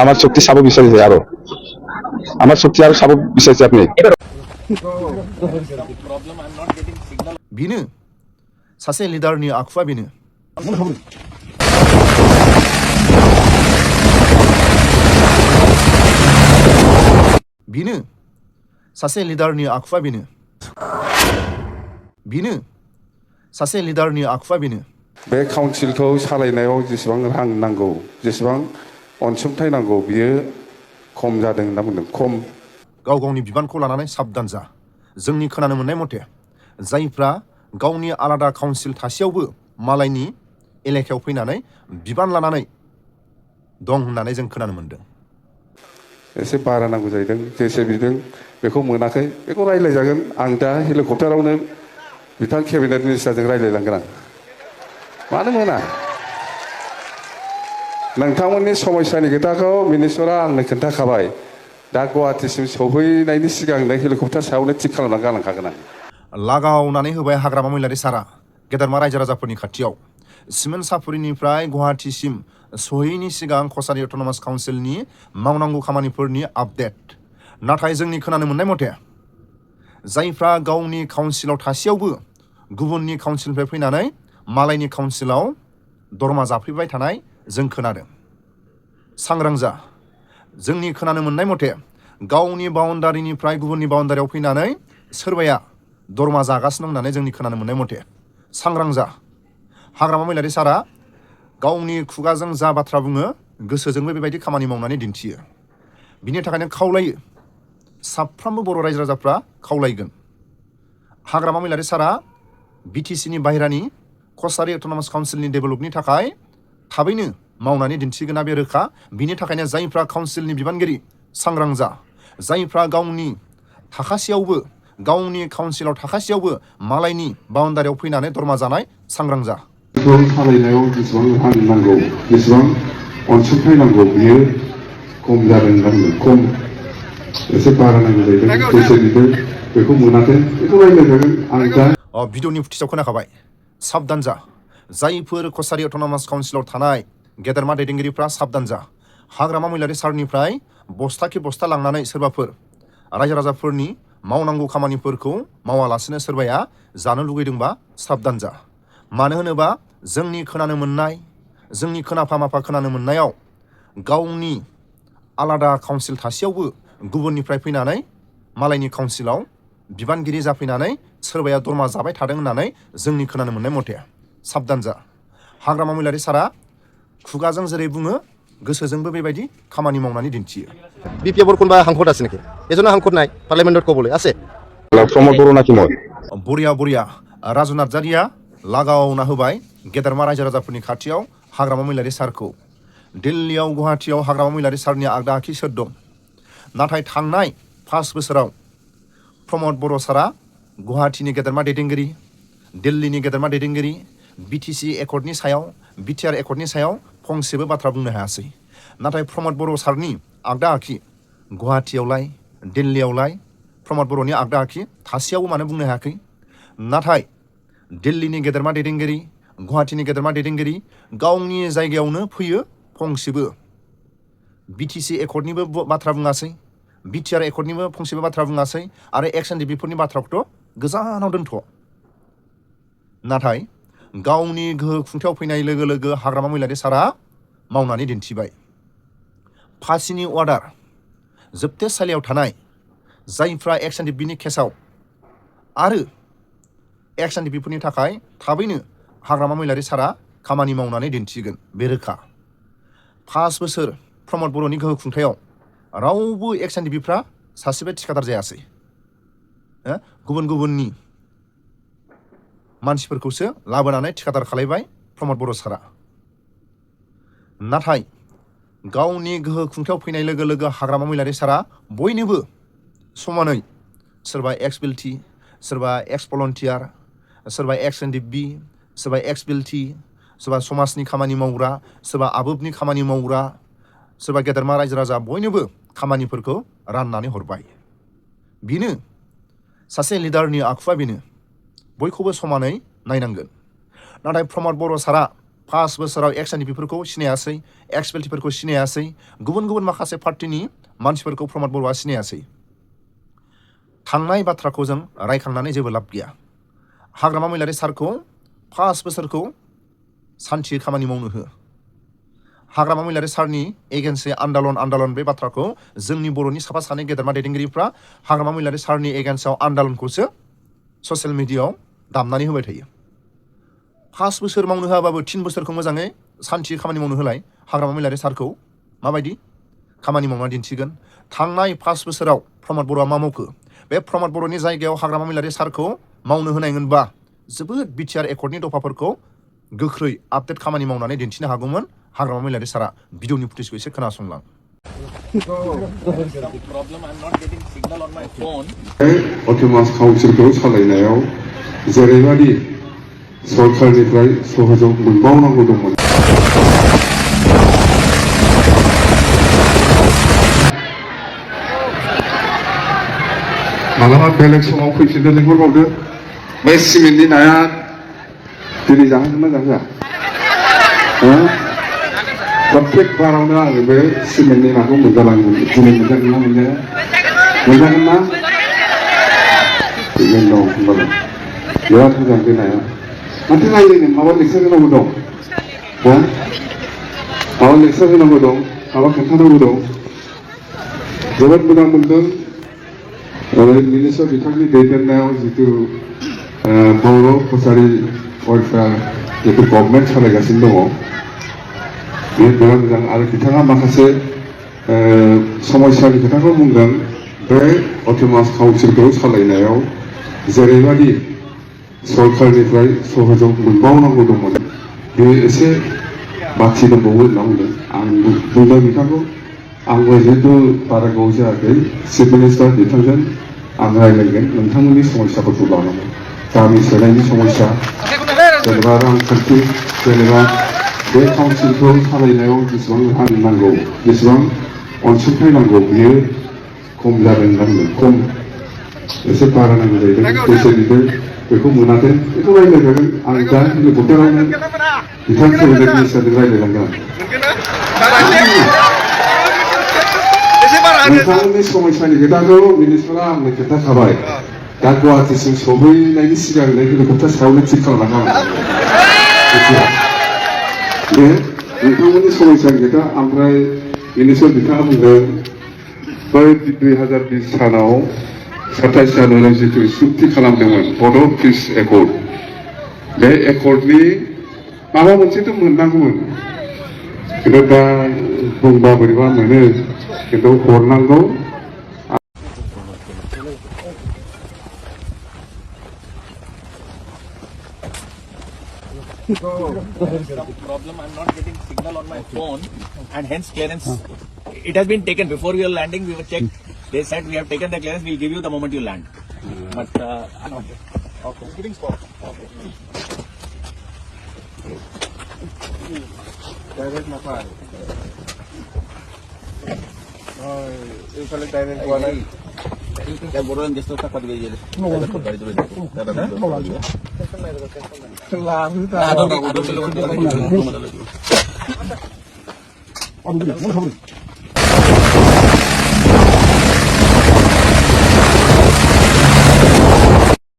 আমার শক্তি সাবক বিচারিছে আরো আমার শক্তি আরো সাবক বিচারিছে আপনি बेनो सासे लिडारनि आखुआ बेनो बेनो सासे लिडारनि आखुआ बेनो बेनो सासे लिडारनि आखुआ बेनो बे काउन्सिलखौ सालायनायाव जेसेबां रां नांगौ जेसेबां अनसुंथाइ नांगौ बियो खम जादों होनना बुंदों खम गाव गावनि बिबानखौ लानानै साबधान जा जोंनि खोनानो मोननाय मथे जायफ्रा गावनि आलादा काउन्सिल थासेयावबो मालायनि एलेकायाव फैनानै बिबान लानानै दं होननानै जों खोनानो मोनदों एसे बारा नांगौ जाहैदों जेसे बिदों बेखौ मोनाखै बेखौ रायज्लायजागोन आं दा हेलिकप्टारावनो बिथां केबिनेट मिनिस्टारजों रायज्लायलांगोन आं मानो मोना नोंथांमोननि समस्यानि खोथाखौ मिनिस्टारा आंनो खोन्थाखाबाय दा गुवाहाटीसिम सौहैनायनि सिगांनो हेलिकप्टार सायावनो थिक खालामनानै गालांखागोन आं लागावनानै होबाय हाग्रामा महिलारि सारा गेदेरमा रायजो राजाफोरनि खाथियाव सिमेन्ट सापुरिनिफ्राय गुवाहाटीसिम सहैयैनि सिगां कछारी अट'नमास काउन्सिलनि मावनांगौ खामानिफोरनि आपडेट नाथाय जोंनि खोनानो मोननाय मथे जायफ्रा गावनि काउन्सिलाव थासेयावबो गुबुननि काउन्सिलनिफ्राय फैनानै मालायनि काउन्सिलाव दरमा जाफैबाय थानाय जों खोनादों सांग्रां जा जोंनि खोनानो मोननाय मथे गावनि बाउन्डारिनिफ्राय गुबुननि बाउन्डारियाव फैनानै सोरबाया दरमा जागासिनो होननानै जोंनि खोनानो मोननाय मथे सांग्रां जा हाग्रामा महिलारि सारा गावनि खुगाजों जा बाथ्रा बुङो गोसोजोंबो बेबायदि खामानि मावनानै दिन्थियो बिनि थाखायनो खावलायो साफ्रोमबो बर' रायजो राजाफ्रा खावलायगोन हाग्रामा महिलारि सारा बिटिसिनि बाहेरानि कछारी अट'नमास काउन्सिलनि डेभेलपनि थाखाय थाबैनो मावनानै दिन्थिगोना बे रोखा बिनि थाखायनो जायफ्रा काउन्सिलनि बिबानगिरि सांग्रां जा जायफ्रा गावनि थाखासेयावबो गावनि काउन्सिलाव थाखासेयावबो मालायनि बाउन्डारियाव फैनानै दरमा जानाय सांग्रां जा सालायनायाव जेसेबां रां नांगौ जेसेबां अनसुंथाइ नांगौ बियो खम जादों होनना बुंदों खम एसे बारा नांगौ जाहैदों जेसे बिदों बेखौ मोनाखै बेखौ रायज्लायजागोन आं दा भिडिअनि फुटेजाव खोनाखाबाय साबधान जा जायफोर कछारी अट'नमास काउन्सिलाव थानाय गेदेरमा दैदेनगिरिफ्रा साबधान जा हाग्रामा महिलारि सारनिफ्राय बस्ता खि बस्ता लांनानै सोरबाफोर रायजो राजाफोरनि मावनांगौ खामानिफोरखौ मावालासिनो सोरबाया जानो लुगैदोंबा साबधान जा मानो होनोबा जोंनि खोनानो मोननाय जोंनि खोनाफा माफा खोनानो मोननायाव गावनि आलादा काउन्सिल थासेयावबो गुबुननिफ्राय फैनानै मालायनि काउन्सिलाव बिबानगिरि जाफैनानै सोरबाया दरमा जाबाय थादों होननानै जोंनि खोनानो मोननाय मथे साबधान जा हाग्रामा महिलारि सारा खुगाजों जेरै बुङो गोसोजोंबो बेबायदि खामानि मावनानै दिन्थियो বিপিএফৰ কোনোবা সাংসদ আছে নেকি এজনো সাংসদ নাই পাৰ্লিয়ামেণ্টত ক'বলৈ আছে প্রমোদ বড় নাকি মই बरिया बरिया राजु नार्जारिया लागावना होबाय गेदेरमा रायजो राजाफोरनि खाथियाव हाग्रामा महिलारि सारखौ दिल्लीयाव गुवाहाटीयाव हाग्रामा महिलारि सारनि आगदा आखि सोर दं नाथाय थांनाय 5 बोसोराव प्रमोद बर' सारा गुवाहाटीनि गेदेरमा दैदेनगिरि दिल्लीनि गेदेरमा दैदेनगिरि बिटिसि एकर्डनि सायाव बिटिआर एकर्डनि सायाव फंसेबो बाथ्रा बुंनो हायासै नाथाय प्रमोद बर' सारनि आगदा आखि गुवाहाटीयावलाय दिल्लीयावलाय प्रमोद बर'नि आगदा आखि थासेयावबो मानो बुंनो हायाखै नाथाय दिल्लीनि गेदेरमा दैदेनगिरि गुवाहाटीनि गेदेरमा दैदेनगिरि गावनि जायगायावनो फैयो फंसेबो बिटिसि एकर्डनिबो बाथ्रा बुङासै बिटिआर एकर्डनिबो फंसेबो बाथ्रा बुङासै आरो एक्स एन डि बिफोरनि बाथ्राखौथ' गोजानाव दोनथ' नाथाय गावनि गोहो खुंथायाव फैनाय लोगो लोगो हाग्रामा महिलारि सारा मावनानै दिन्थिबाय फासिनि अर्डार जोबथेसालियाव थानाय जायफ्रा एक्स एन डि बिनि केसाव आरो एक्स एन डि बिफोरनि थाखाय थाबैनो हाग्रामा महिलारि सारा खामानि मावनानै दिन्थिगोन बे रोखा 5 बोसोर प्रमोद बर'नि गोहो खुंथायाव रावबो एक्स एन डि बिफ्रा सासेबो थिखादार जायासै गुबुन गुबुननि मानसिफोरखौसो लाबोनानै थिखादार खालायबाय प्रमोद बर' सारा नाथाय गावनि गोहो खुंथायाव फैनाय लोगो लोगो हाग्रामा महिलारि सारा बयनोबो समानै सोरबा एक्स बिलटि सोरबा एक्स भलन्टियार सोरबा एक्स एन डि बि सोरबा एक्स बिलटि सोरबा समाजनि खामानि मावग्रा सोरबा आबोबनि खामानि मावग्रा सोरबा गेदेरमा रायजो राजा बयनोबो खामानिफोरखौ राननानै हरबाय बेनो सासे लिडारनि आखुआ बेनो बयखौबो समानै नायनांगोन नाथाय प्रमोद बर' सारा 5 बोसोराव एक्स एनडिपिफोरखौ सिनायासै, एक्स बेल्टिफोरखौ सिनायासै, गुबुन गुबुन माखासे पार्टिनि मानसिफोरखौ प्रमद बर'आ सिनायासै। थांनाय बाथ्राखौ जों रायखांनानै जेबो लाब गैया। हाग्रामा महिलारि सारखौ 5 बोसोरखौ सान्थियै खामानि मावनो हो। हाग्रामा महिलारि सारनि एगेन्सै आन्दालन बे बाथ्राखौ जोंनि बर'नि साफा सानै गेदेरमा दैदेनगिरिफ्रा हाग्रामा महिलारि सारनि एगेन्सआव आन्दालनखौसो ससियेल मिडियाआव दामनानै होबाय थायो। 5 बोसोर मावनो होआबाबो 3 बोसोरखौ मोजाङै सान्थियै खामानि मावनो होलाय। हाग्रामा महिलारि सारखौ माबायदि खामानि मावना दिन्थिगोन। थांनाय 5 बोसोराव प्रमद बर'आ मा मावखो? बे प्रमद बर'नि जायगायाव हाग्रामा महिलारि सारखौ मावनो होनायमोनबा जोबोद बिटिआर एकर्डनि दफाफोरखौ गोख्रै आपडेट खामानि मावनानै दिन्थिनो हागौमोन। हाग्रामा महिलारि सारा भिडिअनि फुटेजखौ एसे खोनासंलां। अट'नमास काउन्सिलखौ सालायनायाव जेरैबायदि सरकारनिफ्राय सहयोग मोनबावनांगौ दंमोन। मालाबा बेलेग समाव फैफिननो लिंहरबावदो। बे सिमेन्टनि नाया दिनै जाहोगोन ना जाहोआ? प्रत्येक बारावनो आङो बे सिमेन्टनि नाखौ मोनजालांगोन। दिनै मोनजागोन ना मोनजाया? मोनजागोन ना? थिगैनो दं होनबालाय बिराद मोजां बे नाया। माथो रायज्लायनो माबा लेक्सार होनांगौ दं? माबा लेक्सार होनांगौ दं, माबा खोन्थानांगौ दं। जोबोद मोजां मोनदों। मिनिस्टार बिथांनि दैदेननायाव जिथु बर' कसारि वेलफेयार जिथु गभर्नमेन्ट सालायगासिनो दङ, बे बिराद मोजां। आरो बिथाङा माखासे समस्यानि खोथाखौ बुंदों। बे अट'नमास काउन्सिलखौ सालायनायाव जेरैबायदि सरकारनिफ्राय सहयोग मोनबावनांगौ दंमोन, बे एसे बाखि दंबावो होनना बुंदों। आं बुंदों बिथांखौ। आंबो जिहेतु बारा गोबाव जायाखै, चिफ मिनिस्टार बिथांजों आं रायज्लायगोन नोंथांमोननि समस्याफोरखौ लानानै। गामि सोलायनायनि समस्या, जेनेबा रांखान्थि, जेनेबा बे काउन्सिलखौ सालायनायाव जेसेबां रां नांगौ, जेसेबां अनसुंथाइ नांगौ, बियो खम जादों होनना बुंदों। खम एसे बारा नांगौ जाहैदों। बैसोनिफ्राय बेखौ मोनाखै। बेखौ रायज्लायजागोन। आं दा हेलिकप्टारावनो बिथां केबिनेट मिनिस्टारजों रायज्लायलांगोन। नोंथांमोननि समस्यानि खोथाखौ मिनिस्टारा आंनो खोन्थाखाबाय। दा गुवाहाटिसिम सहैनायनि सिगांनो हेलिकप्टार सायावनो थिग खालामलांखाबाय। बे नोंथांमोननि समस्यानि खोथा। ओमफ्राय मिनिस्टार बिथाङा बुंदों बै 2020 सानाव 27 जानुवारियाव जिथु सुक्ति खालामदोंमोन बड' पिस एकर्ड, बे एकर्डनि माबा मोनसेथ' मोननांगौमोन। खिन्थु दा बुंबा बोरैबा मोनो, खिन्थु हरनांगौ। Some problem. I'm not getting signal on my phone, and hence clearance. It has been taken before we are landing. We were checked. They said we have taken the clearance. We'll give you the moment you land. But okay. Getting spot. Okay. Direct Mafar. If I direct one. क्या बोल रहे हैं जिस तरह का पद गई है ना